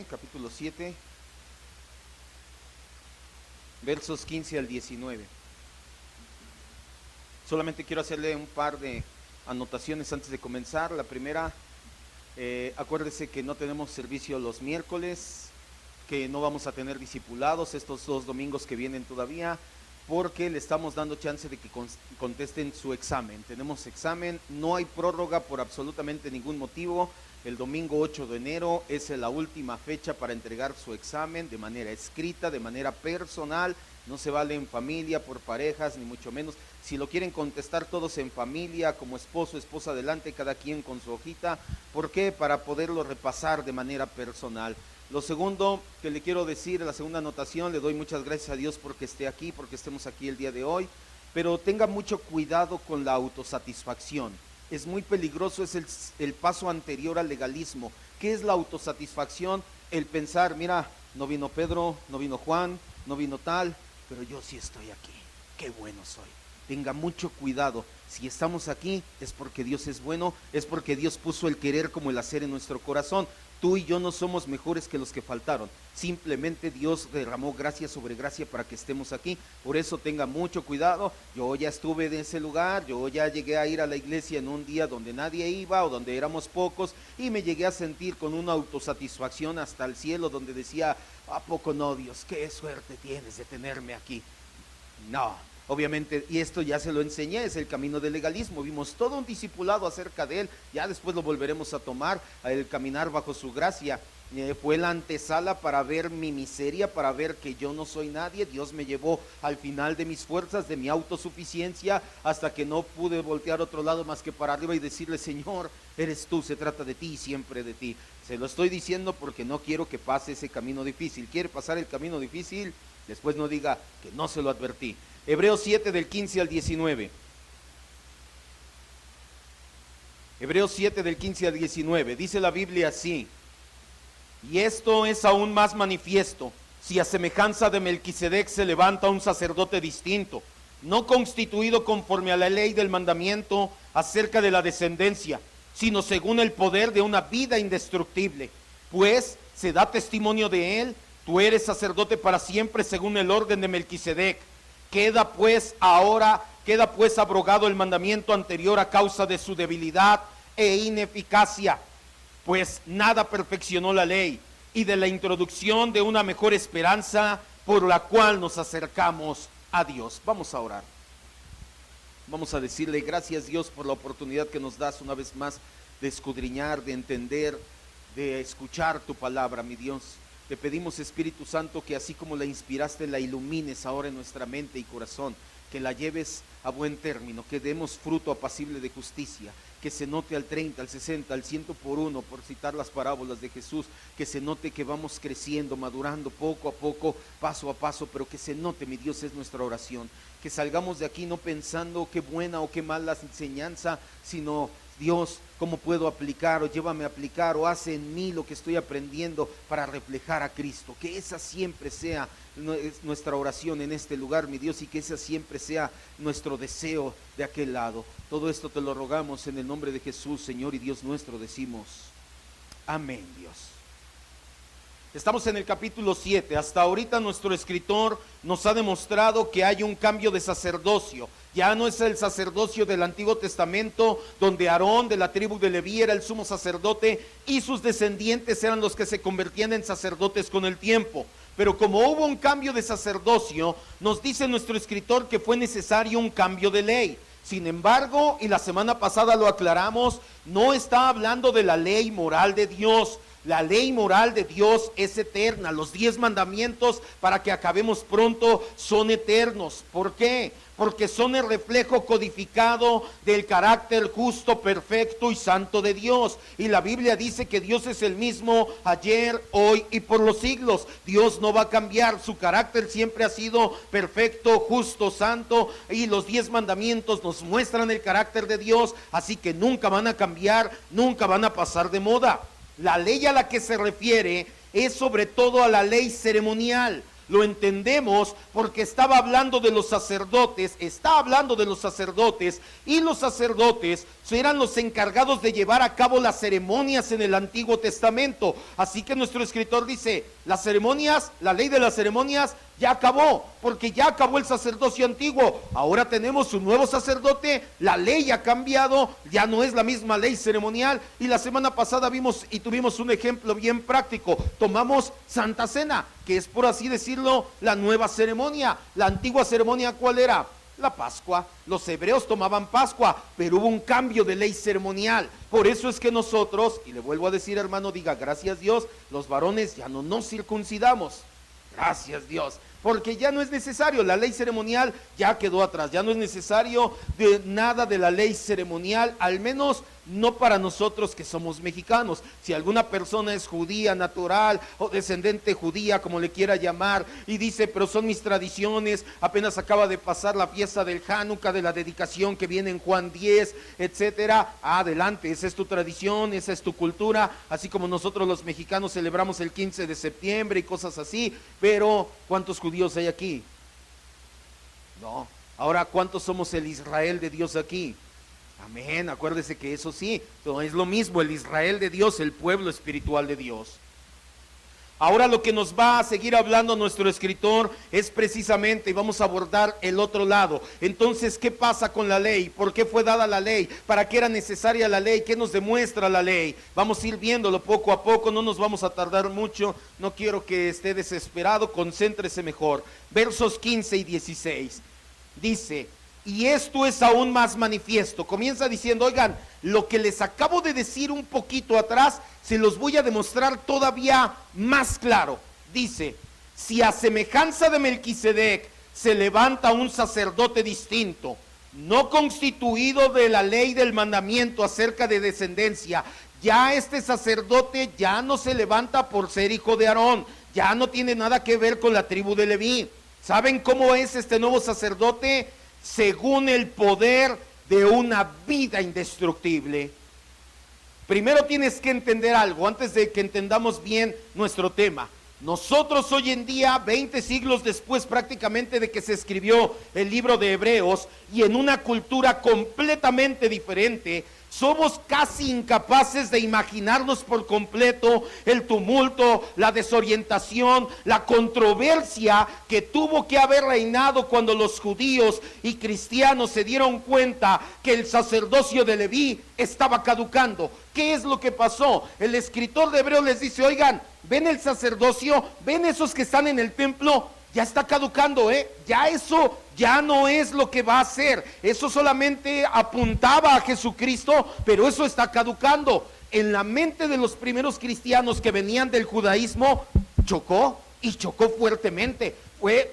Capítulo 7, versos 15 al 19. Solamente quiero hacerle un par de anotaciones antes de comenzar. La primera, acuérdese que no tenemos servicio los miércoles, que no vamos a tener discipulados estos 2 domingos que vienen todavía, porque le estamos dando chance de que contesten su examen. Tenemos examen, no hay prórroga por absolutamente ningún motivo. El domingo 8 de enero es la última fecha para entregar su examen de manera escrita, de manera personal. No se vale en familia, por parejas, ni mucho menos. Si lo quieren contestar todos en familia, como esposo, esposa, adelante, cada quien con su hojita. ¿Por qué? Para poderlo repasar de manera personal. Lo segundo que le quiero decir, la segunda anotación, le doy muchas gracias a Dios porque esté aquí, porque estemos aquí el día de hoy. Pero tenga mucho cuidado con la autosatisfacción. Es muy peligroso, es el paso anterior al legalismo. ¿Qué es la autosatisfacción? El pensar, mira, no vino Pedro, no vino Juan, no vino tal, pero yo sí estoy aquí, qué bueno soy. Tenga mucho cuidado, si estamos aquí es porque Dios es bueno, es porque Dios puso el querer como el hacer en nuestro corazón. Tú y yo no somos mejores que los que faltaron, simplemente Dios derramó gracia sobre gracia para que estemos aquí. Por eso tenga mucho cuidado. Yo ya estuve en ese lugar, yo ya llegué a ir a la iglesia en un día donde nadie iba o donde éramos pocos, y me llegué a sentir con una autosatisfacción hasta el cielo, donde decía, ¿a poco no, Dios? Qué suerte tienes de tenerme aquí. No, obviamente, y esto ya se lo enseñé, es el camino del legalismo. Vimos todo un discipulado acerca de él, ya después lo volveremos a tomar, el caminar bajo su gracia. Fue la antesala para ver mi miseria, para ver que yo no soy nadie. Dios me llevó al final de mis fuerzas, de mi autosuficiencia, hasta que no pude voltear a otro lado más que para arriba y decirle, Señor, eres tú, se trata de ti y siempre de ti. Se lo estoy diciendo porque no quiero que pase ese camino difícil. ¿Quiere pasar el camino difícil? Después no diga que no se lo advertí. Hebreos 7 del 15 al 19. Hebreos 7 del 15 al 19. Dice la Biblia así: y esto es aún más manifiesto, si a semejanza de Melquisedec se levanta un sacerdote distinto, no constituido conforme a la ley del mandamiento acerca de la descendencia, sino según el poder de una vida indestructible. Pues se da testimonio de él, tú eres sacerdote para siempre según el orden de Melquisedec. Queda pues abrogado el mandamiento anterior a causa de su debilidad e ineficacia, pues nada perfeccionó la ley, y de la introducción de una mejor esperanza por la cual nos acercamos a Dios. Vamos a orar. Vamos a decirle gracias, Dios, por la oportunidad que nos das una vez más de escudriñar, de entender, de escuchar tu palabra, mi Dios. Te pedimos, Espíritu Santo, que así como la inspiraste, la ilumines ahora en nuestra mente y corazón, que la lleves a buen término, que demos fruto apacible de justicia, que se note al 30, al 60, al 100 por uno, por citar las parábolas de Jesús, que se note que vamos creciendo, madurando poco a poco, paso a paso, pero que se note, mi Dios, es nuestra oración, que salgamos de aquí no pensando qué buena o qué mala enseñanza, sino, Dios, ¿cómo puedo aplicar? O llévame a aplicar, o hace en mí lo que estoy aprendiendo para reflejar a Cristo. Que esa siempre sea nuestra oración en este lugar, mi Dios, y que esa siempre sea nuestro deseo de aquel lado. Todo esto te lo rogamos en el nombre de Jesús, Señor y Dios nuestro, decimos amén, Dios. Estamos en el capítulo 7. Hasta ahorita nuestro escritor nos ha demostrado que hay un cambio de sacerdocio. Ya no es el sacerdocio del Antiguo Testamento, donde Aarón de la tribu de Leví era el sumo sacerdote y sus descendientes eran los que se convertían en sacerdotes con el tiempo. Pero como hubo un cambio de sacerdocio, nos dice nuestro escritor que fue necesario un cambio de ley. Sin embargo, y la semana pasada lo aclaramos, no está hablando de la ley moral de Dios. La ley moral de Dios es eterna. Los 10 mandamientos, para que acabemos pronto, son eternos. ¿Por qué? Porque son el reflejo codificado del carácter justo, perfecto y santo de Dios. Y la Biblia dice que Dios es el mismo ayer, hoy y por los siglos. Dios no va a cambiar, su carácter siempre ha sido perfecto, justo, santo, y los 10 mandamientos nos muestran el carácter de Dios, así que nunca van a cambiar, nunca van a pasar de moda. La ley a la que se refiere es sobre todo a la ley ceremonial, Lo entendemos porque estaba hablando de los sacerdotes, y los sacerdotes eran los encargados de llevar a cabo las ceremonias en el Antiguo Testamento. Así que nuestro escritor dice, las ceremonias, la ley de las ceremonias ya acabó, porque ya acabó el sacerdocio antiguo. Ahora tenemos un nuevo sacerdote, la ley ha cambiado, ya no es la misma ley ceremonial. Y la semana pasada vimos y tuvimos un ejemplo bien práctico. Tomamos Santa Cena, que es, por así decirlo, la nueva ceremonia. La antigua ceremonia, ¿cuál era? La Pascua. Los hebreos tomaban Pascua, pero hubo un cambio de ley ceremonial. Por eso es que nosotros, y le vuelvo a decir, hermano, diga gracias Dios, los varones ya no nos circuncidamos. Gracias Dios, porque ya no es necesario, la ley ceremonial ya quedó atrás, ya no es necesario de nada de la ley ceremonial, al menos no para nosotros que somos mexicanos. Si alguna persona es judía natural o descendente judía, como le quiera llamar, y dice, pero son mis tradiciones, apenas acaba de pasar la fiesta del Hanukkah, de la dedicación que viene en Juan 10, etcétera, adelante, esa es tu tradición, esa es tu cultura, así como nosotros los mexicanos celebramos el 15 de septiembre y cosas así, pero ¿cuántos judíos hay aquí? No. Ahora, ¿cuántos somos el Israel de Dios aquí? Amén, acuérdese que eso sí, no es lo mismo, el Israel de Dios, el pueblo espiritual de Dios. Ahora lo que nos va a seguir hablando nuestro escritor es precisamente, y vamos a abordar el otro lado. Entonces, ¿qué pasa con la ley? ¿Por qué fue dada la ley? ¿Para qué era necesaria la ley? ¿Qué nos demuestra la ley? Vamos a ir viéndolo poco a poco, no nos vamos a tardar mucho, no quiero que esté desesperado, concéntrese mejor. Versos 15 y 16, dice: y esto es aún más manifiesto. Comienza diciendo, oigan, lo que les acabo de decir un poquito atrás, se los voy a demostrar todavía más claro. Dice, si a semejanza de Melquisedec se levanta un sacerdote distinto, no constituido de la ley del mandamiento acerca de descendencia, ya este sacerdote ya no se levanta por ser hijo de Aarón, ya no tiene nada que ver con la tribu de Leví. ¿Saben cómo es este nuevo sacerdote? Según el poder de una vida indestructible. Primero tienes que entender algo antes de que entendamos bien nuestro tema. Nosotros hoy en día, 20 siglos después prácticamente de que se escribió el libro de Hebreos, y en una cultura completamente diferente, somos casi incapaces de imaginarnos por completo el tumulto, la desorientación, la controversia que tuvo que haber reinado cuando los judíos y cristianos se dieron cuenta que el sacerdocio de Leví estaba caducando. ¿Qué es lo que pasó? El escritor de Hebreos les dice, oigan, ¿ven el sacerdocio? ¿Ven esos que están en el templo? Ya está caducando, ya eso ya no es lo que va a ser. Eso solamente apuntaba a Jesucristo, pero eso está caducando. En la mente de los primeros cristianos que venían del judaísmo, chocó, y chocó fuertemente. Fue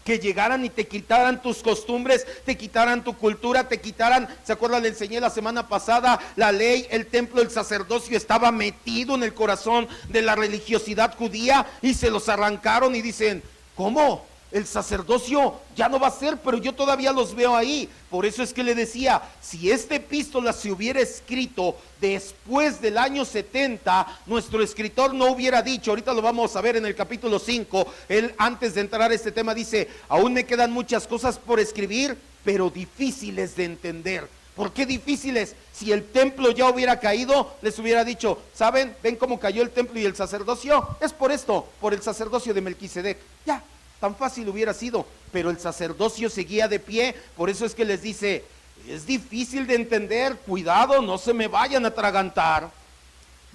que llegaran y te quitaran tus costumbres, te quitaran tu cultura, te quitaran, ¿se acuerdan? Le enseñé la semana pasada, la ley, el templo, el sacerdocio estaba metido en el corazón de la religiosidad judía, y se los arrancaron y dicen, ¿cómo? El sacerdocio ya no va a ser, pero yo todavía los veo ahí. Por eso es que le decía, si esta epístola se hubiera escrito después del año 70, nuestro escritor no hubiera dicho, ahorita lo vamos a ver en el capítulo 5, él antes de entrar a este tema dice, aún me quedan muchas cosas por escribir, pero difíciles de entender. ¿Por qué difíciles? Si el templo ya hubiera caído, les hubiera dicho, ¿saben? ¿Ven cómo cayó el templo y el sacerdocio? Es por esto, por el sacerdocio de Melquisedec. Ya, tan fácil hubiera sido, pero el sacerdocio seguía de pie. Por eso es que les dice, es difícil de entender, cuidado, no se me vayan a atragantar.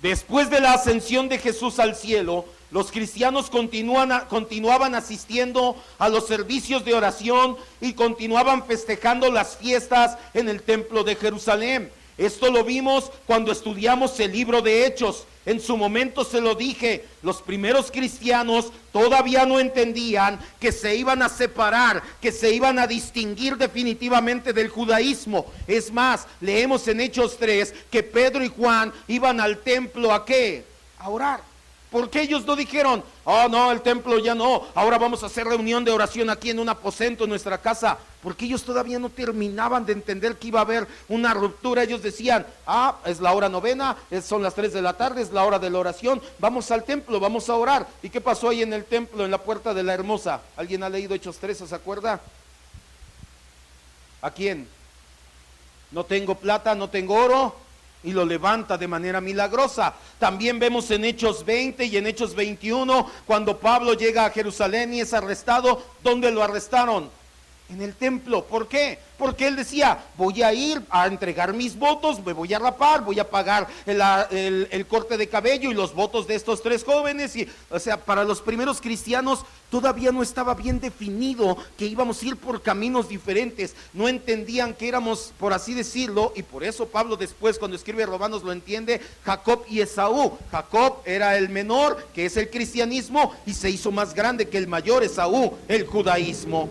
Después de la ascensión de Jesús al cielo, los cristianos continuaban asistiendo a los servicios de oración y continuaban festejando las fiestas en el templo de Jerusalén. Esto lo vimos cuando estudiamos el libro de Hechos. En su momento se lo dije, los primeros cristianos todavía no entendían que se iban a separar, que se iban a distinguir definitivamente del judaísmo. Es más, leemos en Hechos 3 que Pedro y Juan iban al templo, ¿a qué? A orar. Porque ellos no dijeron, Oh no, el templo ya no, ahora vamos a hacer reunión de oración aquí en un aposento en nuestra casa, porque ellos todavía no terminaban de entender que iba a haber una ruptura. Ellos decían, es la hora novena, son las 3 de la tarde, es la hora de la oración, vamos al templo, vamos a orar. ¿Y qué pasó ahí en el templo, en la puerta de la Hermosa? ¿Alguien ha leído Hechos 13, se acuerda? ¿A quién? No tengo plata, no tengo oro, y lo levanta de manera milagrosa. También vemos en Hechos 20 y en Hechos 21, cuando Pablo llega a Jerusalén y es arrestado. ¿Dónde lo arrestaron? En el templo. ¿Por qué? Porque él decía, voy a ir a entregar mis votos, me voy a rapar, voy a pagar el corte de cabello y los votos de estos 3 jóvenes. Y, o sea, para los primeros cristianos todavía no estaba bien definido que íbamos a ir por caminos diferentes. No entendían que éramos, por así decirlo, y por eso Pablo después cuando escribe Romanos lo entiende, Jacob y Esaú. Jacob era el menor, que es el cristianismo, y se hizo más grande que el mayor, Esaú, el judaísmo.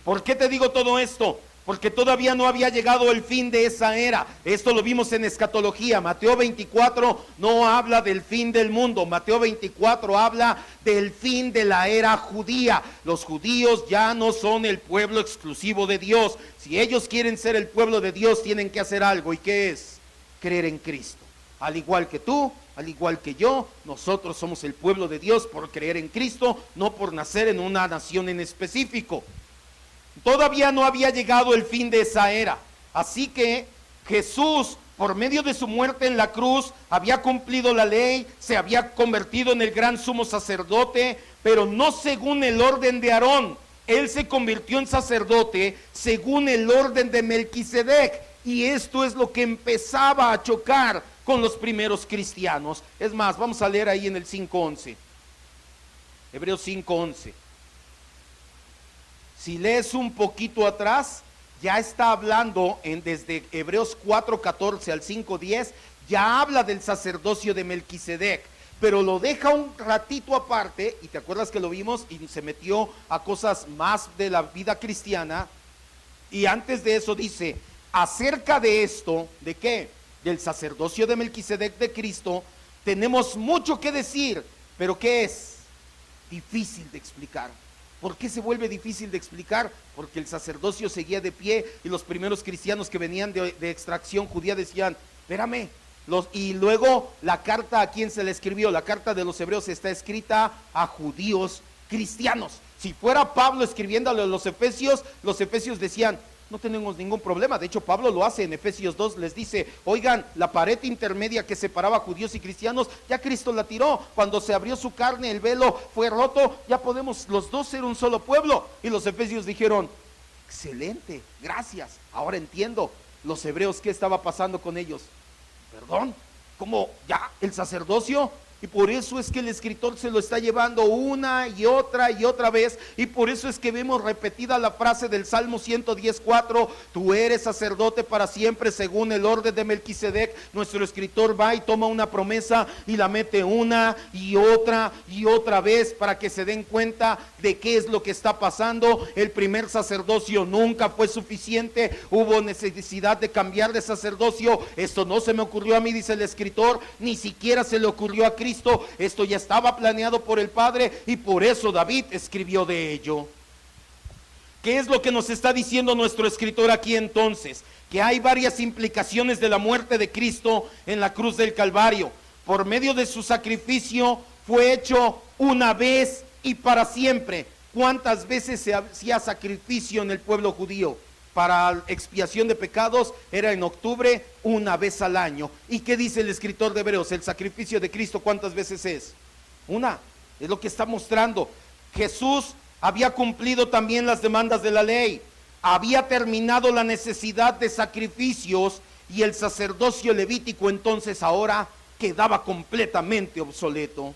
¿Por qué te digo todo esto? Porque todavía no había llegado el fin de esa era. Esto lo vimos en escatología. Mateo 24 no habla del fin del mundo. Mateo 24 habla del fin de la era judía. Los judíos ya no son el pueblo exclusivo de Dios. Si ellos quieren ser el pueblo de Dios, tienen que hacer algo. ¿Y qué es? Creer en Cristo. Al igual que tú, al igual que yo, nosotros somos el pueblo de Dios por creer en Cristo, no por nacer en una nación en específico. Todavía no había llegado el fin de esa era, así que Jesús, por medio de su muerte en la cruz, había cumplido la ley, se había convertido en el gran sumo sacerdote, pero no según el orden de Aarón. Él se convirtió en sacerdote según el orden de Melquisedec, y esto es lo que empezaba a chocar con los primeros cristianos. Es más, vamos a leer ahí en el 5:11, Hebreos 5:11. Si lees un poquito atrás, ya está hablando desde Hebreos 4:14 al 5:10, ya habla del sacerdocio de Melquisedec, pero lo deja un ratito aparte, y te acuerdas que lo vimos, y se metió a cosas más de la vida cristiana, y antes de eso dice, acerca de esto, ¿de qué? Del sacerdocio de Melquisedec de Cristo, tenemos mucho que decir, pero ¿qué es? Difícil de explicar. ¿Por qué se vuelve difícil de explicar? Porque el sacerdocio seguía de pie y los primeros cristianos que venían de extracción judía decían, espérame, y luego la carta, ¿a quién se le escribió? La carta de los hebreos está escrita a judíos cristianos. Si fuera Pablo escribiéndole a los efesios decían, no tenemos ningún problema. De hecho, Pablo lo hace en Efesios 2, les dice, oigan, la pared intermedia que separaba judíos y cristianos, ya Cristo la tiró. Cuando se abrió su carne, el velo fue roto, ya podemos los dos ser un solo pueblo. Y los efesios dijeron, excelente, gracias, ahora entiendo. Los hebreos, ¿qué estaba pasando con ellos? Perdón, ¿cómo ya el sacerdocio? Y por eso es que el escritor se lo está llevando una y otra vez, y por eso es que vemos repetida la frase del Salmo 110:4, tú eres sacerdote para siempre según el orden de Melquisedec. Nuestro escritor va y toma una promesa y la mete una y otra vez para que se den cuenta de qué es lo que está pasando. El primer sacerdocio nunca fue suficiente, hubo necesidad de cambiar de sacerdocio. Esto no se me ocurrió a mí, dice el escritor, ni siquiera se le ocurrió a Cristo. Esto ya estaba planeado por el Padre, y por eso David escribió de ello. ¿Qué es lo que nos está diciendo nuestro escritor aquí entonces? Que hay varias implicaciones de la muerte de Cristo en la cruz del Calvario. Por medio de su sacrificio fue hecho una vez y para siempre. ¿Cuántas veces se hacía sacrificio en el pueblo judío? Para expiación de pecados era en octubre, una vez al año. ¿Y qué dice el escritor de Hebreos? El sacrificio de Cristo, ¿cuántas veces es? Una. Es lo que está mostrando. Jesús había cumplido también las demandas de la ley, había terminado la necesidad de sacrificios, y el sacerdocio levítico entonces ahora quedaba completamente obsoleto.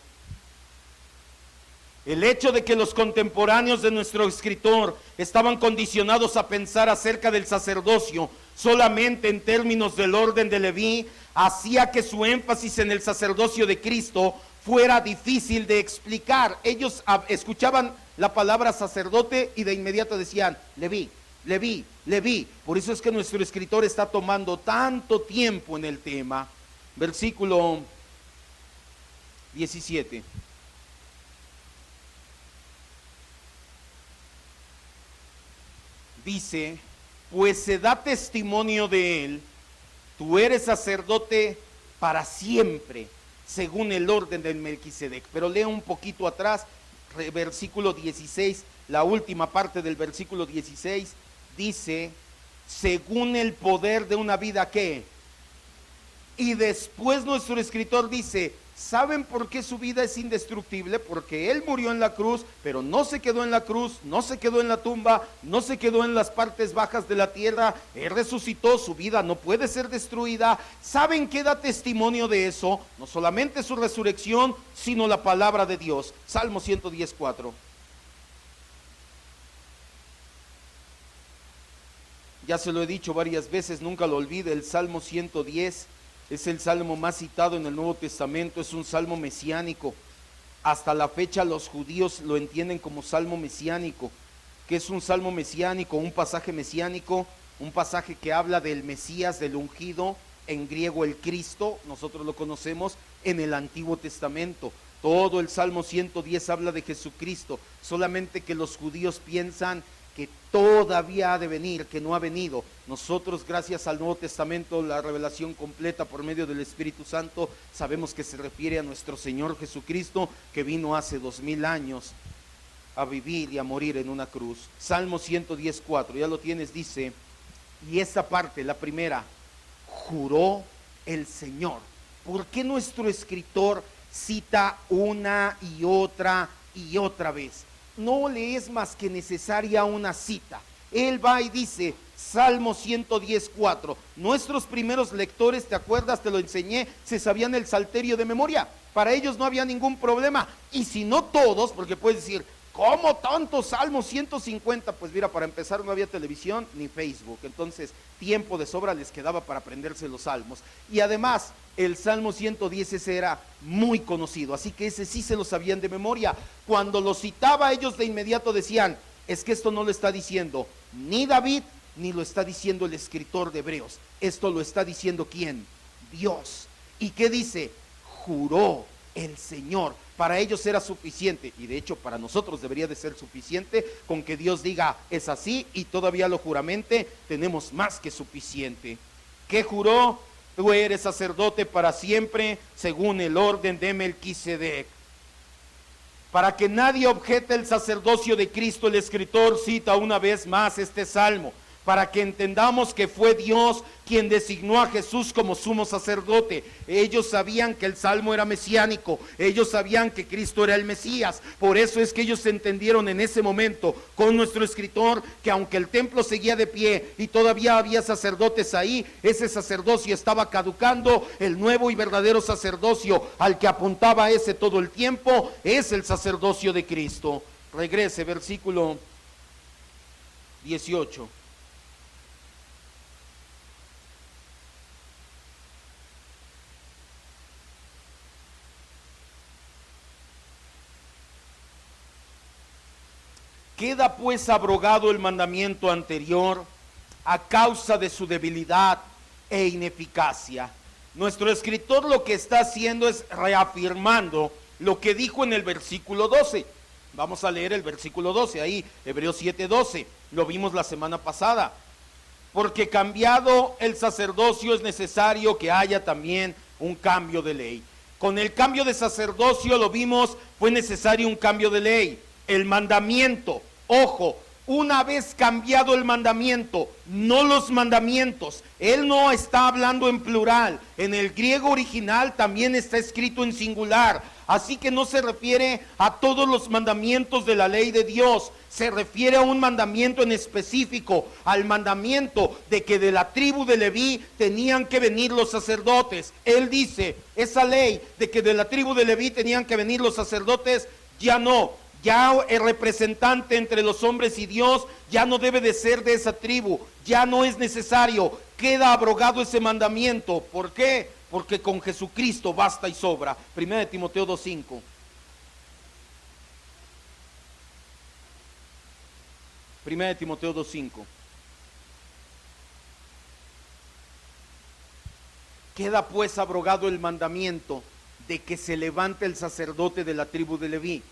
El hecho de que los contemporáneos de nuestro escritor estaban condicionados a pensar acerca del sacerdocio solamente en términos del orden de Leví, hacía que su énfasis en el sacerdocio de Cristo fuera difícil de explicar. Ellos escuchaban la palabra sacerdote y de inmediato decían, Leví, Leví, Leví. Por eso es que nuestro escritor está tomando tanto tiempo en el tema. Versículo 17. dice, pues se da testimonio de él, tú eres sacerdote para siempre, según el orden del Melquisedec. Pero lea un poquito atrás, versículo 16, la última parte del versículo 16, dice, según el poder de una vida que... Y después nuestro escritor dice, ¿saben por qué su vida es indestructible? Porque él murió en la cruz, pero no se quedó en la cruz, no se quedó en la tumba, no se quedó en las partes bajas de la tierra, él resucitó, su vida no puede ser destruida. ¿Saben qué da testimonio de eso? No solamente su resurrección, sino la palabra de Dios. Salmo 110:4. Ya se lo he dicho varias veces, nunca lo olvide, el Salmo 110 es el salmo más citado en el Nuevo Testamento, es un salmo mesiánico. Hasta la fecha los judíos lo entienden como salmo mesiánico. ¿Qué es un salmo mesiánico? Un pasaje mesiánico, un pasaje que habla del Mesías, del ungido, en griego el Cristo, nosotros lo conocemos en el Antiguo Testamento. Todo el Salmo 110 habla de Jesucristo, solamente que los judíos piensan que todavía ha de venir, que no ha venido. Nosotros, gracias al Nuevo Testamento, la revelación completa por medio del Espíritu Santo, sabemos que se refiere a nuestro Señor Jesucristo, que vino hace 2000 años a vivir y a morir en una cruz. Salmo 110:4, ya lo tienes, dice, y esta parte, la primera, juró el Señor. ¿Por qué nuestro escritor cita una y otra vez? No le es más que necesaria una cita. Él va y dice, Salmo 110:4. Nuestros primeros lectores, ¿te acuerdas? Te lo enseñé, se sabían el salterio de memoria. Para ellos no había ningún problema. Y si no todos, porque puedes decir, ¿cómo tantos salmos? 150. Pues mira, para empezar no había televisión ni Facebook. Entonces, tiempo de sobra les quedaba para aprenderse los salmos. Y además, el Salmo 110 ese era muy conocido. Así que ese sí se lo sabían de memoria. Cuando lo citaba, ellos de inmediato decían, es que esto no lo está diciendo ni David, ni lo está diciendo el escritor de Hebreos. Esto lo está diciendo ¿quién? Dios. ¿Y qué dice? Juró el Señor. Para ellos era suficiente, y de hecho para nosotros debería de ser suficiente, con que Dios diga es así y todavía lo juramente, tenemos más que suficiente. ¿Qué juró? Tú eres sacerdote para siempre, según el orden de Melquisedec. Para que nadie objete el sacerdocio de Cristo, el escritor cita una vez más este salmo, para que entendamos que fue Dios quien designó a Jesús como sumo sacerdote. Ellos sabían que el salmo era mesiánico, ellos sabían que Cristo era el Mesías. Por eso es que ellos entendieron en ese momento con nuestro escritor que aunque el templo seguía de pie y todavía había sacerdotes ahí, ese sacerdocio estaba caducando. El nuevo y verdadero sacerdocio al que apuntaba ese todo el tiempo es el sacerdocio de Cristo. Regrese, versículo 18. Queda pues abrogado el mandamiento anterior a causa de su debilidad e ineficacia. Nuestro escritor lo que está haciendo es reafirmando lo que dijo en el versículo 12. Vamos a leer el versículo 12, ahí, Hebreos 7:12, lo vimos la semana pasada. Porque cambiado el sacerdocio es necesario que haya también un cambio de ley. Con el cambio de sacerdocio, lo vimos, fue necesario un cambio de ley. El mandamiento, ojo, una vez cambiado el mandamiento, no los mandamientos, él no está hablando en plural, en el griego original también está escrito en singular, así que no se refiere a todos los mandamientos de la ley de Dios, se refiere a un mandamiento en específico, al mandamiento de que de la tribu de Leví tenían que venir los sacerdotes. Él dice, esa ley de que de la tribu de Leví tenían que venir los sacerdotes, ya no. Ya el representante entre los hombres y Dios ya no debe de ser de esa tribu, ya no es necesario, queda abrogado ese mandamiento. ¿Por qué? Porque con Jesucristo basta y sobra. 1 Timoteo 2:5. 1 Timoteo 2:5. Queda pues abrogado el mandamiento de que se levante el sacerdote de la tribu de Leví.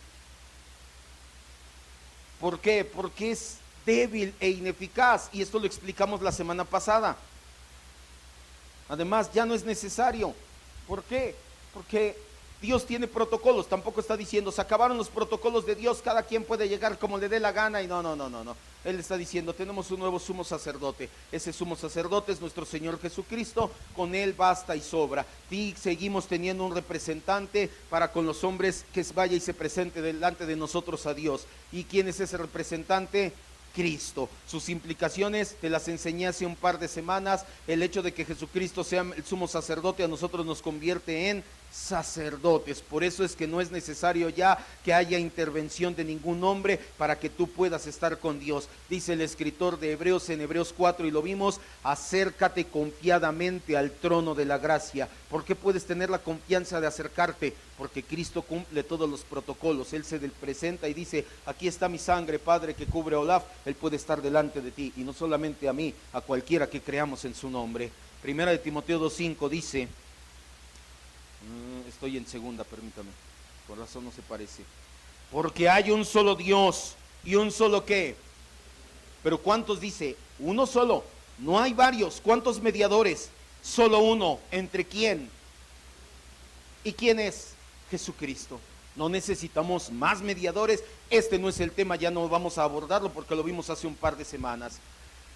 ¿Por qué? Porque es débil e ineficaz, y esto lo explicamos la semana pasada. Además, ya no es necesario. ¿Por qué? Porque Dios tiene protocolos. Tampoco está diciendo, se acabaron los protocolos de Dios, cada quien puede llegar como le dé la gana, y no. Él está diciendo, tenemos un nuevo sumo sacerdote. Ese sumo sacerdote es nuestro Señor Jesucristo. Con Él basta y sobra. Y seguimos teniendo un representante para con los hombres, que vaya y se presente delante de nosotros a Dios. ¿Y quién es ese representante? Cristo. Sus implicaciones te las enseñé hace un par de semanas. El hecho de que Jesucristo sea el sumo sacerdote a nosotros nos convierte en sacerdotes. Por eso es que no es necesario ya que haya intervención de ningún hombre para que tú puedas estar con Dios. Dice el escritor de Hebreos en Hebreos 4, y lo vimos: acércate confiadamente al trono de la gracia. ¿Por qué puedes tener la confianza de acercarte? Porque Cristo cumple todos los protocolos. Él se presenta y dice, aquí está mi sangre, Padre, que cubre a Olaf. Él puede estar delante de ti, y no solamente a mí, a cualquiera que creamos en su nombre. Primera de Timoteo 2:5 dice, estoy en segunda, permítame, por razón no se parece. Porque hay un solo Dios y un solo ¿qué? Pero ¿cuántos dice? Uno solo, no hay varios. ¿Cuántos mediadores? Solo uno. ¿Entre quién? ¿Y quién es? Jesucristo. No necesitamos más mediadores. Este no es el tema, ya no vamos a abordarlo porque lo vimos hace un par de semanas.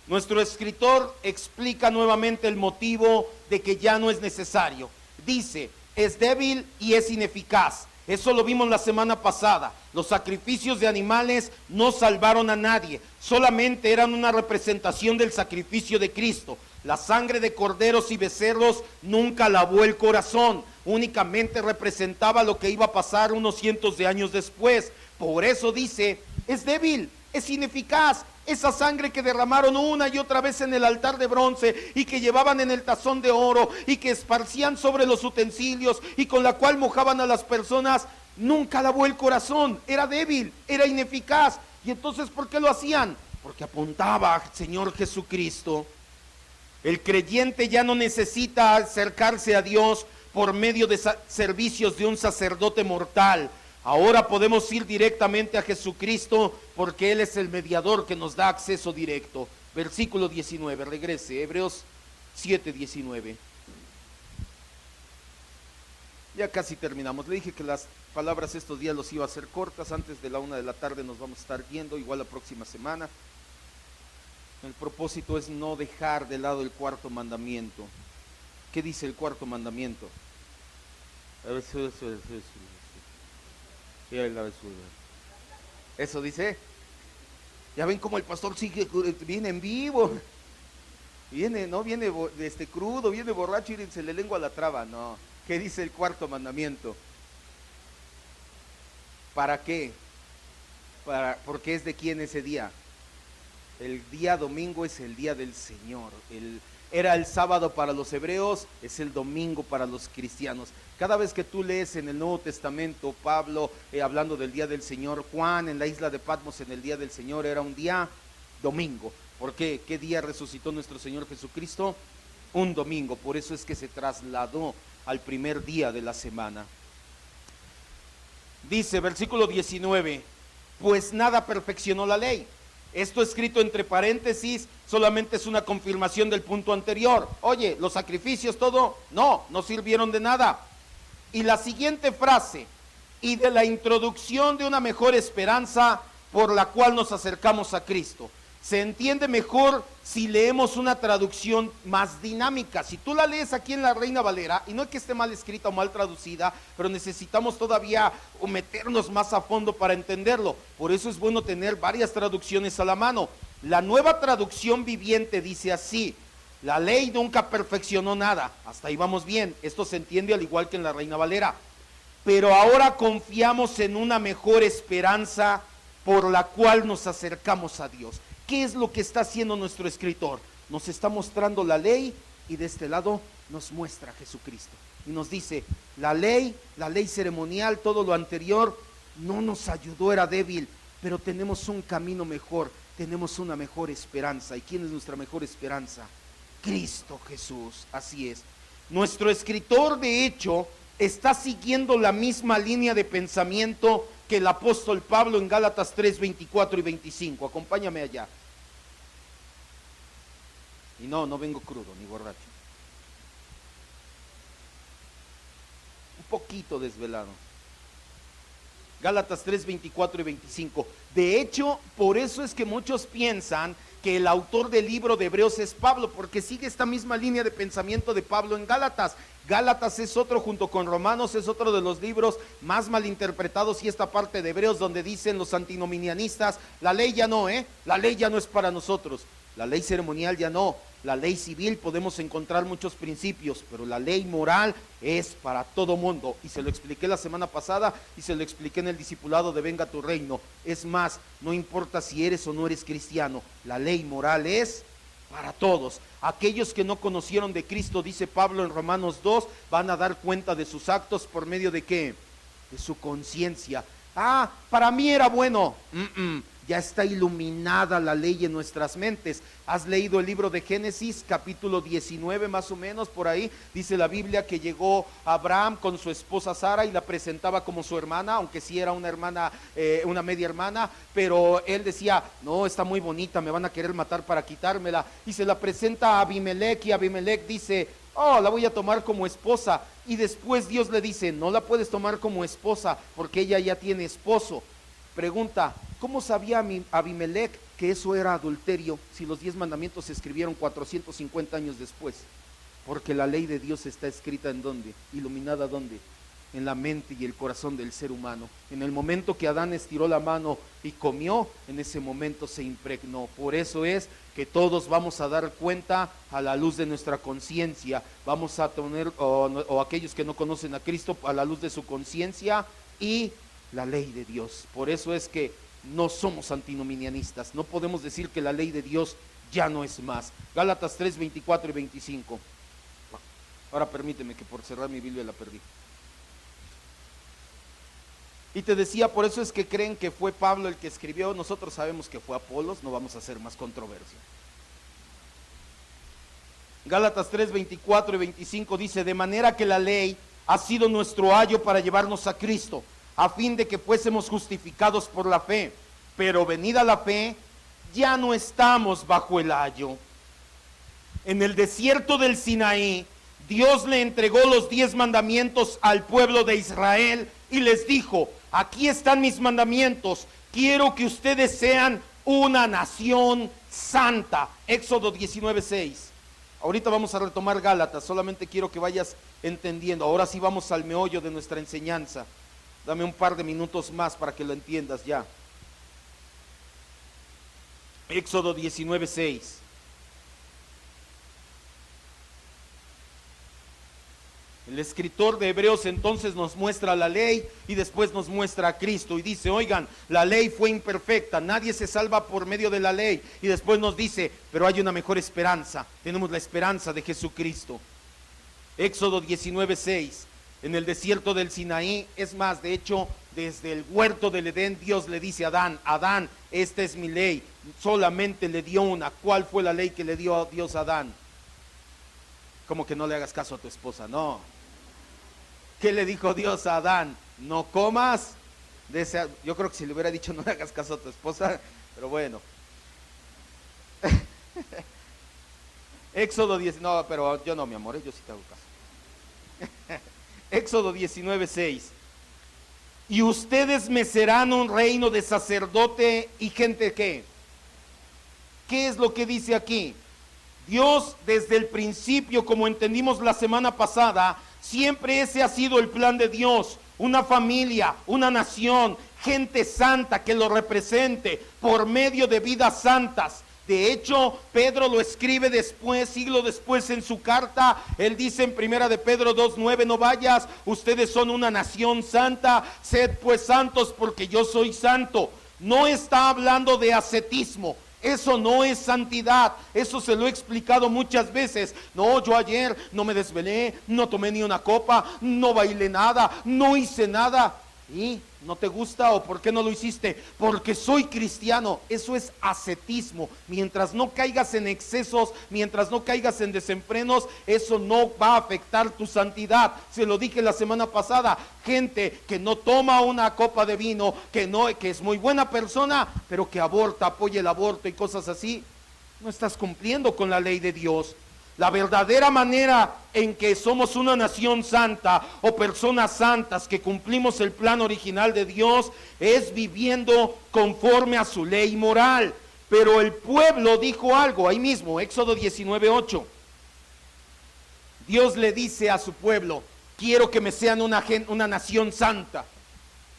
Nuestro escritor explica nuevamente el motivo de que ya no es necesario. Dice, es débil y es ineficaz. Eso lo vimos la semana pasada. Los sacrificios de animales no salvaron a nadie, solamente eran una representación del sacrificio de Cristo. La sangre de corderos y becerros nunca lavó el corazón, únicamente representaba lo que iba a pasar unos cientos de años después. Por eso dice, es débil, es ineficaz. Esa sangre que derramaron una y otra vez en el altar de bronce, y que llevaban en el tazón de oro, y que esparcían sobre los utensilios, y con la cual mojaban a las personas, nunca lavó el corazón. Era débil, era ineficaz. ¿Y entonces por qué lo hacían? Porque apuntaba al Señor Jesucristo. El creyente ya no necesita acercarse a Dios por medio de servicios de un sacerdote mortal. Ahora podemos ir directamente a Jesucristo, porque Él es el mediador que nos da acceso directo. Versículo 19, regrese, Hebreos 7:19. Ya casi terminamos. Le dije que las palabras estos días los iba a hacer cortas. Antes de la 1 de la tarde nos vamos a estar viendo, igual la próxima semana. El propósito es no dejar de lado el cuarto mandamiento. ¿Qué dice el cuarto mandamiento? Eso dice. Ya ven cómo el pastor sigue, viene en vivo. Viene, no viene crudo, viene borracho y se le lengua la traba. No. ¿Qué dice el cuarto mandamiento? ¿Para qué? Porque es de quién ese día. El día domingo es el día del Señor. Era el sábado para los hebreos, es el domingo para los cristianos. Cada vez que tú lees en el Nuevo Testamento, Pablo hablando del día del Señor, Juan en la isla de Patmos en el día del Señor, era un día domingo. ¿Por qué? ¿Qué día resucitó nuestro Señor Jesucristo? Un domingo. Por eso es que se trasladó al primer día de la semana. Dice, versículo 19, pues nada perfeccionó la ley. Esto escrito entre paréntesis solamente es una confirmación del punto anterior. Oye, los sacrificios, todo, no sirvieron de nada. Y la siguiente frase, y de la introducción de una mejor esperanza por la cual nos acercamos a Cristo. Se entiende mejor si leemos una traducción más dinámica. Si tú la lees aquí en la Reina Valera, y no es que esté mal escrita o mal traducida, pero necesitamos todavía meternos más a fondo para entenderlo. Por eso es bueno tener varias traducciones a la mano. La Nueva Traducción Viviente dice así: la ley nunca perfeccionó nada. Hasta ahí vamos bien. Esto se entiende al igual que en la Reina Valera. Pero ahora confiamos en una mejor esperanza por la cual nos acercamos a Dios. ¿Qué es lo que está haciendo nuestro escritor? Nos está mostrando la ley, y de este lado nos muestra a Jesucristo. Y nos dice, la ley ceremonial, todo lo anterior, no nos ayudó, era débil, pero tenemos un camino mejor, tenemos una mejor esperanza. ¿Y quién es nuestra mejor esperanza? Cristo Jesús, así es. Nuestro escritor, de hecho, está siguiendo la misma línea de pensamiento que el apóstol Pablo en Gálatas 3, 24 y 25. Acompáñame allá. Y no vengo crudo ni borracho. Un poquito desvelado. Gálatas 3, 24 y 25. De hecho, por eso es que muchos piensan que el autor del libro de Hebreos es Pablo, porque sigue esta misma línea de pensamiento de Pablo en Gálatas. Gálatas es otro, junto con Romanos, es otro de los libros más malinterpretados, y esta parte de Hebreos donde dicen los antinominianistas, la ley ya no, la ley ya no es para nosotros, la ley ceremonial ya no, la ley civil podemos encontrar muchos principios, pero la ley moral es para todo mundo, y se lo expliqué la semana pasada y se lo expliqué en el discipulado de Venga tu Reino. Es más, no importa si eres o no eres cristiano, la ley moral es para todos. Aquellos que no conocieron de Cristo, dice Pablo en Romanos 2, van a dar cuenta de sus actos por medio de ¿qué? De su conciencia. Para mí era bueno. Ya está iluminada la ley en nuestras mentes. ¿Has leído el libro de Génesis, capítulo 19 más o menos? Por ahí dice la Biblia que llegó Abraham con su esposa Sara y la presentaba como su hermana, aunque sí era una hermana, una media hermana, pero él decía, no, está muy bonita, me van a querer matar para quitármela, y se la presenta a Abimelech, y Abimelech dice, la voy a tomar como esposa, y después Dios le dice, no la puedes tomar como esposa porque ella ya tiene esposo. Pregunta, ¿cómo sabía Abimelech que eso era adulterio si los 10 mandamientos se escribieron 450 años después? Porque la ley de Dios está escrita ¿en dónde? Iluminada ¿dónde? En la mente y el corazón del ser humano. En el momento que Adán estiró la mano y comió, en ese momento se impregnó. Por eso es que todos vamos a dar cuenta a la luz de nuestra conciencia. Vamos a tener, o aquellos que no conocen a Cristo, a la luz de su conciencia y la ley de Dios. Por eso es que no somos antinominianistas. No podemos decir que la ley de Dios ya no es más. Gálatas 3, 24 y 25. Ahora permíteme que por cerrar mi Biblia la perdí. Y te decía, por eso es que creen que fue Pablo el que escribió. Nosotros sabemos que fue Apolos, no vamos a hacer más controversia. Gálatas 3, 24 y 25 dice, de manera que la ley ha sido nuestro ayo para llevarnos a Cristo, a fin de que fuésemos justificados por la fe. Pero venida la fe, ya no estamos bajo el ayo. En el desierto del Sinaí, Dios le entregó los 10 mandamientos al pueblo de Israel y les dijo, aquí están mis mandamientos, quiero que ustedes sean una nación santa. Éxodo 19:6. Ahorita vamos a retomar Gálatas, solamente quiero que vayas entendiendo. Ahora sí vamos al meollo de nuestra enseñanza. Dame un par de minutos más para que lo entiendas ya. Éxodo 19:6. El escritor de Hebreos entonces nos muestra la ley y después nos muestra a Cristo y dice, oigan, la ley fue imperfecta, nadie se salva por medio de la ley, y después nos dice, pero hay una mejor esperanza, tenemos la esperanza de Jesucristo. Éxodo 19:6. En el desierto del Sinaí, es más, de hecho, desde el huerto del Edén, Dios le dice a Adán, Adán, esta es mi ley. Solamente le dio una. ¿Cuál fue la ley que le dio Dios a Adán? Como que no le hagas caso a tu esposa, no. ¿Qué le dijo Dios a Adán? No comas de ese. Yo creo que si le hubiera dicho no le hagas caso a tu esposa, pero bueno. Éxodo 10, no, pero yo no, mi amor, yo sí te hago caso. Éxodo 19:6. Y ustedes me serán un reino de sacerdote y gente ¿qué? ¿Qué es lo que dice aquí? Dios desde el principio, como entendimos la semana pasada, siempre ese ha sido el plan de Dios. Una familia, una nación, gente santa que lo represente por medio de vidas santas. De hecho, Pedro lo escribe después, siglo después en su carta. Él dice en primera de Pedro 2:9, no vayas, ustedes son una nación santa, sed pues santos porque yo soy santo. No está hablando de ascetismo. Eso no es santidad, eso se lo he explicado muchas veces. No, yo ayer no me desvelé, no tomé ni una copa, no bailé nada, no hice nada. ¿Y no te gusta o por qué no lo hiciste? Porque soy cristiano. Eso es ascetismo. Mientras no caigas en excesos, mientras no caigas en desenfrenos, eso no va a afectar tu santidad. Se lo dije la semana pasada. Gente que no toma una copa de vino, que es muy buena persona, pero que aborta, apoya el aborto y cosas así, no estás cumpliendo con la ley de Dios. La verdadera manera en que somos una nación santa o personas santas que cumplimos el plan original de Dios es viviendo conforme a su ley moral. Pero el pueblo dijo algo ahí mismo, Éxodo 19:8. Dios le dice a su pueblo: quiero que me sean una nación santa.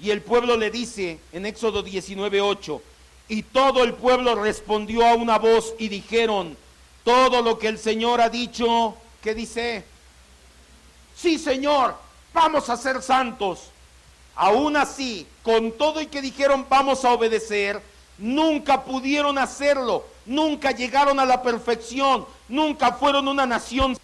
Y el pueblo le dice en Éxodo 19:8, y todo el pueblo respondió a una voz y dijeron: todo lo que el Señor ha dicho, ¿qué dice? Sí, Señor, vamos a ser santos. Aún así, con todo y que dijeron vamos a obedecer, nunca pudieron hacerlo, nunca llegaron a la perfección, nunca fueron una nación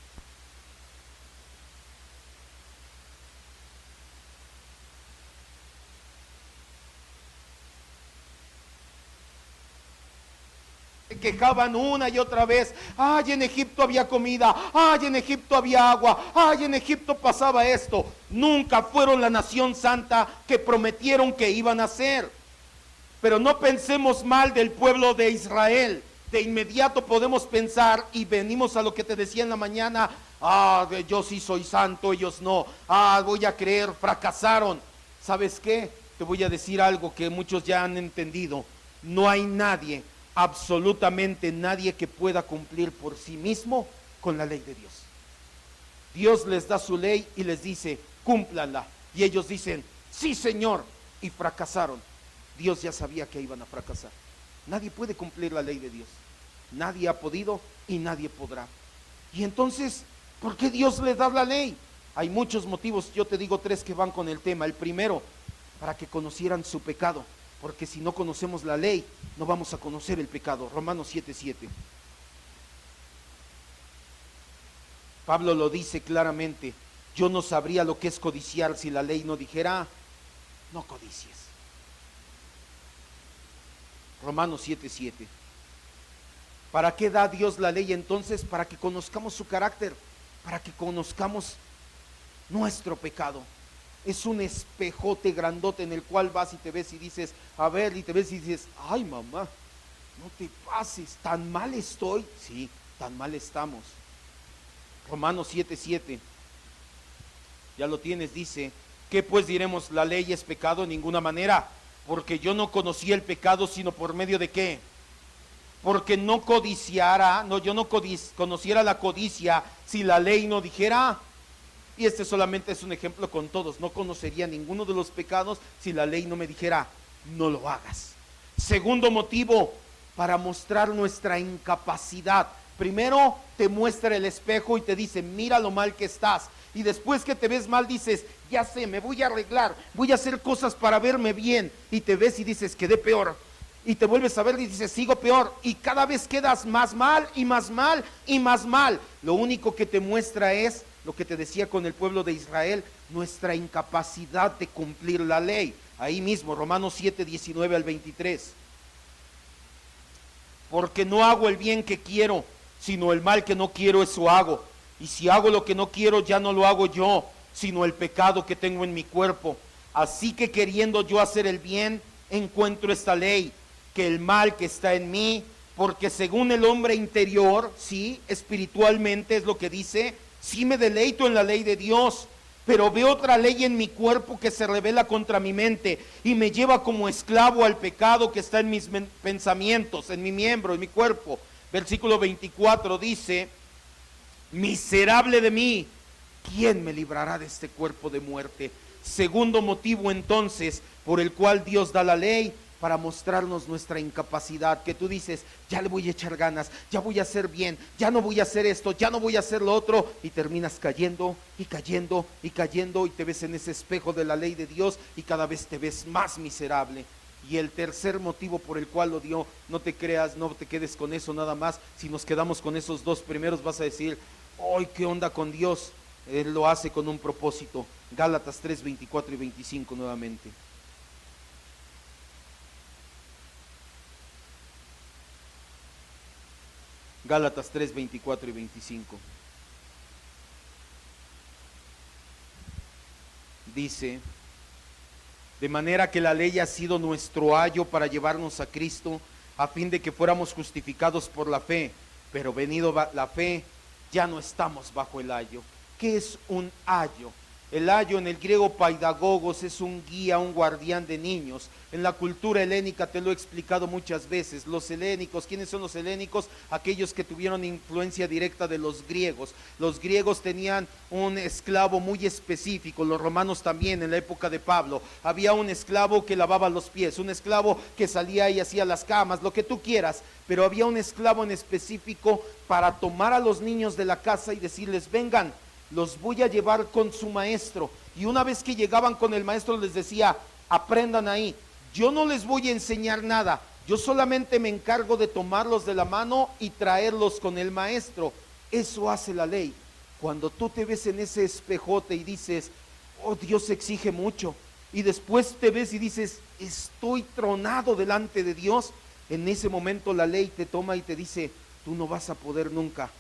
quejaban una y otra vez: ay, en Egipto había comida, ay, en Egipto había agua, ay, en Egipto pasaba esto. Nunca fueron la nación santa que prometieron que iban a ser. Pero no pensemos mal del pueblo de Israel. De inmediato podemos pensar, y venimos a lo que te decía en la mañana: yo sí soy santo, ellos no, voy a creer, fracasaron. ¿Sabes qué? Te voy a decir algo que muchos ya han entendido: no hay nadie, absolutamente nadie, que pueda cumplir por sí mismo con la ley de Dios. Dios les da su ley y les dice: cúmplanla. Y ellos dicen: sí, Señor, y fracasaron. Dios ya sabía que iban a fracasar. Nadie puede cumplir la ley de Dios. Nadie ha podido y nadie podrá. Y entonces, ¿por qué Dios les da la ley? Hay muchos motivos, yo te digo 3 que van con el tema. El primero, para que conocieran su pecado, porque si no conocemos la ley, no vamos a conocer el pecado. Romanos 7:7. Pablo lo dice claramente: yo no sabría lo que es codiciar si la ley no dijera: no codicies. Romanos 7:7. ¿Para qué da Dios la ley entonces? Para que conozcamos su carácter, para que conozcamos nuestro pecado. Es un espejote grandote en el cual vas y te ves y dices: a ver, y te ves y dices: ay, mamá, no te pases, tan mal estoy. Sí, tan mal estamos. Romanos 7:7. Ya lo tienes, dice: ¿qué pues diremos? ¿La ley es pecado? En ninguna manera, porque yo no conocí el pecado sino por medio de ¿qué? Porque no codiciara, yo no conociera la codicia si la ley no dijera. Y este solamente es un ejemplo con todos. No conocería ninguno de los pecados si la ley no me dijera: no lo hagas. Segundo motivo, para mostrar nuestra incapacidad. Primero te muestra el espejo y te dice: mira lo mal que estás. Y después que te ves mal dices: ya sé, me voy a arreglar, voy a hacer cosas para verme bien. Y te ves y dices: quedé peor. Y te vuelves a ver y dices: sigo peor. Y cada vez quedas más mal y más mal y más mal. Lo único que te muestra es lo que te decía con el pueblo de Israel: nuestra incapacidad de cumplir la ley. Ahí mismo, Romanos 7:19-23. Porque no hago el bien que quiero, sino el mal que no quiero, eso hago. Y si hago lo que no quiero, ya no lo hago yo, sino el pecado que tengo en mi cuerpo. Así que queriendo yo hacer el bien, encuentro esta ley, que el mal que está en mí, porque según el hombre interior, sí, espiritualmente es lo que dice, sí me deleito en la ley de Dios, pero veo otra ley en mi cuerpo que se revela contra mi mente y me lleva como esclavo al pecado que está en mis pensamientos, en mi miembro, en mi cuerpo. Versículo 24 dice: miserable de mí, ¿quién me librará de este cuerpo de muerte? Segundo motivo entonces por el cual Dios da la ley: para mostrarnos nuestra incapacidad, que tú dices: ya le voy a echar ganas, ya voy a hacer bien, ya no voy a hacer esto, ya no voy a hacer lo otro, y terminas cayendo y cayendo y cayendo, y te ves en ese espejo de la ley de Dios y cada vez te ves más miserable. Y el tercer motivo por el cual lo dio, no te creas, no te quedes con eso nada más. Si nos quedamos con esos 2 primeros vas a decir: ¡ay, qué onda con Dios! Él lo hace con un propósito. Gálatas 3:24-25 nuevamente. Gálatas 3:24-25. Dice: de manera que la ley ha sido nuestro ayo para llevarnos a Cristo, a fin de que fuéramos justificados por la fe, pero venido la fe, ya no estamos bajo el ayo. ¿Qué es un ayo? El ayo en el griego paidagogos es un guía, un guardián de niños. En la cultura helénica te lo he explicado muchas veces. Los helénicos, ¿quiénes son los helénicos? Aquellos que tuvieron influencia directa de los griegos. Los griegos tenían un esclavo muy específico, los romanos también en la época de Pablo. Había un esclavo que lavaba los pies, un esclavo que salía y hacía las camas, lo que tú quieras. Pero había un esclavo en específico para tomar a los niños de la casa y decirles, vengan, los voy a llevar con su maestro. Y una vez que llegaban con el maestro les decía, aprendan ahí, yo no les voy a enseñar nada, yo solamente me encargo de tomarlos de la mano y traerlos con el maestro. Eso hace la ley. Cuando tú te ves en ese espejote y dices, oh, Dios exige mucho, y después te ves y dices, estoy tronado delante de Dios, en ese momento la ley te toma y te dice, tú no vas a poder nunca,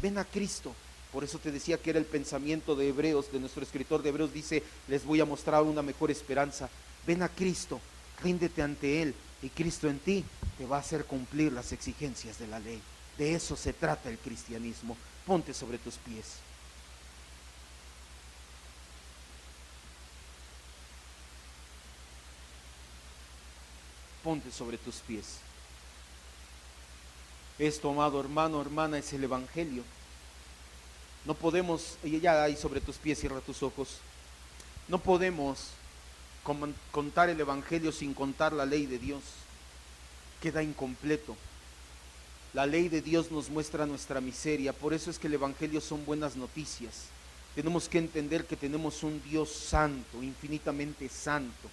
ven a Cristo. Por eso te decía que era el pensamiento de Hebreos, de nuestro escritor de Hebreos, dice, les voy a mostrar una mejor esperanza. Ven a Cristo, ríndete ante Él, y Cristo en ti te va a hacer cumplir las exigencias de la ley. De eso se trata el cristianismo. Ponte sobre tus pies. Ponte sobre tus pies. Esto, amado hermano, hermana, es el Evangelio. No podemos, y ya ahí sobre tus pies, cierra tus ojos. No podemos contar el Evangelio sin contar la ley de Dios. Queda incompleto. La ley de Dios nos muestra nuestra miseria. Por eso es que el Evangelio son buenas noticias. Tenemos que entender que tenemos un Dios santo, infinitamente santo.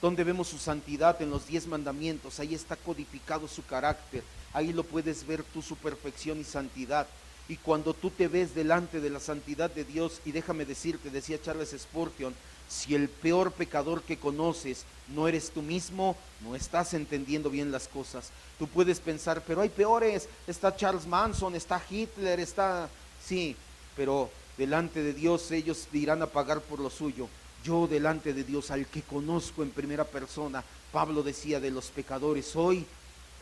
Donde vemos su santidad en los 10 mandamientos. Ahí está codificado su carácter. Ahí lo puedes ver tú, su perfección y santidad. Y cuando tú te ves delante de la santidad de Dios, y déjame decirte, decía Charles Spurgeon, si el peor pecador que conoces no eres tú mismo, no estás entendiendo bien las cosas. Tú puedes pensar, pero hay peores, está Charles Manson, está Hitler, está... Sí, pero delante de Dios ellos irán a pagar por lo suyo. Yo delante de Dios, al que conozco en primera persona, Pablo decía de los pecadores, soy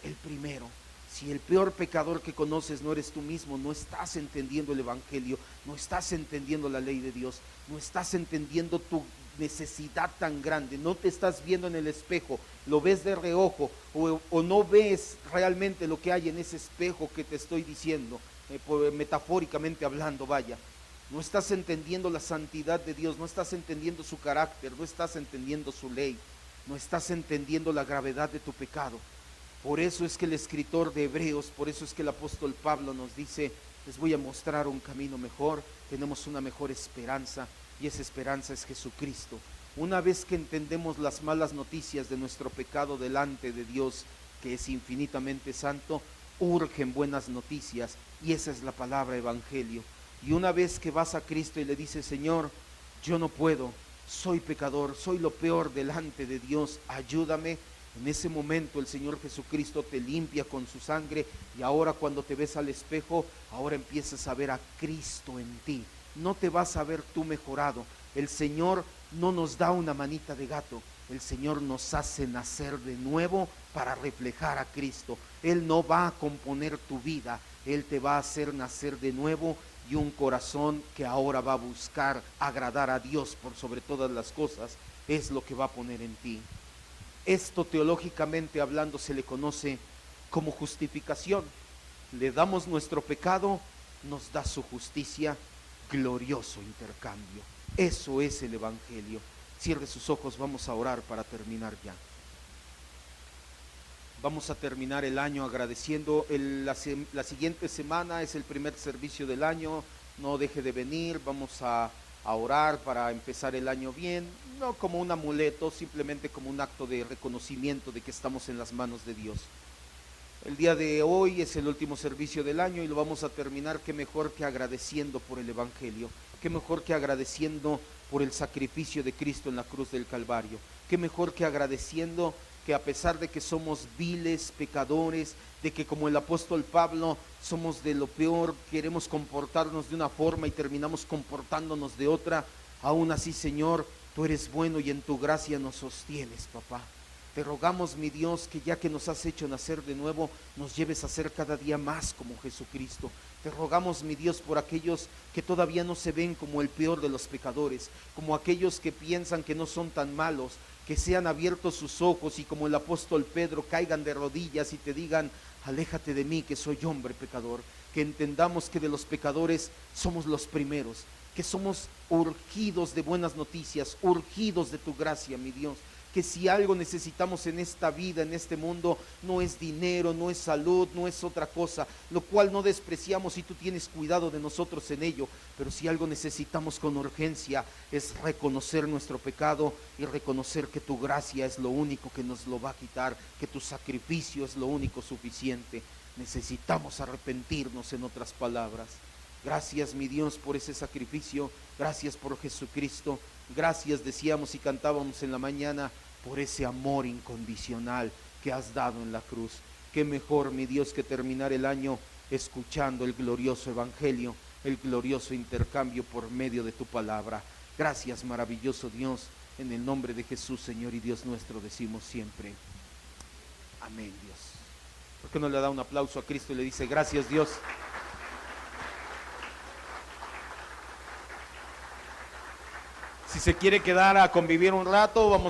el primero. Si el peor pecador que conoces no eres tú mismo, no estás entendiendo el Evangelio, no estás entendiendo la ley de Dios, no estás entendiendo tu necesidad tan grande, no te estás viendo en el espejo, lo ves de reojo o no ves realmente lo que hay en ese espejo que te estoy diciendo, metafóricamente hablando, vaya. No estás entendiendo la santidad de Dios, no estás entendiendo su carácter, no estás entendiendo su ley, no estás entendiendo la gravedad de tu pecado. Por eso es que el escritor de Hebreos, por eso es que el apóstol Pablo nos dice, les voy a mostrar un camino mejor, tenemos una mejor esperanza, y esa esperanza es Jesucristo. Una vez que entendemos las malas noticias de nuestro pecado delante de Dios, que es infinitamente santo, urgen buenas noticias, y esa es la palabra evangelio. Y una vez que vas a Cristo y le dices, Señor, yo no puedo, soy pecador, soy lo peor delante de Dios, ayúdame. En ese momento el Señor Jesucristo te limpia con su sangre, y ahora cuando te ves al espejo, ahora empiezas a ver a Cristo en ti. No te vas a ver tú mejorado. El Señor no nos da una manita de gato. El Señor nos hace nacer de nuevo para reflejar a Cristo. Él no va a componer tu vida, Él te va a hacer nacer de nuevo, y un corazón que ahora va a buscar agradar a Dios por sobre todas las cosas, es lo que va a poner en ti. Esto teológicamente hablando se le conoce como justificación. Le damos nuestro pecado, nos da su justicia, glorioso intercambio. Eso es el Evangelio. Cierre sus ojos, vamos a orar para terminar ya. Vamos a terminar el año agradeciendo. La siguiente semana es el primer servicio del año. No deje de venir, vamos a orar para empezar el año bien, no como un amuleto, simplemente como un acto de reconocimiento de que estamos en las manos de Dios. El día de hoy es el último servicio del año y lo vamos a terminar, qué mejor que agradeciendo por el Evangelio, qué mejor que agradeciendo por el sacrificio de Cristo en la cruz del Calvario, qué mejor que agradeciendo que a pesar de que somos viles, pecadores, de que como el apóstol Pablo somos de lo peor, queremos comportarnos de una forma y terminamos comportándonos de otra, aún así, Señor, tú eres bueno y en tu gracia nos sostienes, papá. Te rogamos, mi Dios, que ya que nos has hecho nacer de nuevo, nos lleves a ser cada día más como Jesucristo. Te rogamos, mi Dios, por aquellos que todavía no se ven como el peor de los pecadores, como aquellos que piensan que no son tan malos, que sean abiertos sus ojos y como el apóstol Pedro caigan de rodillas y te digan: aléjate de mí, que soy hombre pecador. Que entendamos que de los pecadores somos los primeros, que somos urgidos de buenas noticias, urgidos de tu gracia, mi Dios. Que si algo necesitamos en esta vida, en este mundo, no es dinero, no es salud, no es otra cosa, lo cual no despreciamos y tú tienes cuidado de nosotros en ello, pero si algo necesitamos con urgencia es reconocer nuestro pecado y reconocer que tu gracia es lo único que nos lo va a quitar, que tu sacrificio es lo único suficiente. Necesitamos arrepentirnos, en otras palabras. Gracias, mi Dios, por ese sacrificio. Gracias por Jesucristo. Gracias, decíamos y cantábamos en la mañana, por ese amor incondicional que has dado en la cruz. Qué mejor, mi Dios, que terminar el año escuchando el glorioso evangelio, el glorioso intercambio por medio de tu palabra. Gracias, maravilloso Dios. En el nombre de Jesús, Señor y Dios nuestro, decimos siempre amén, Dios. ¿Por qué no le da un aplauso a Cristo y le dice: gracias, Dios? Si se quiere quedar a convivir un rato, vamos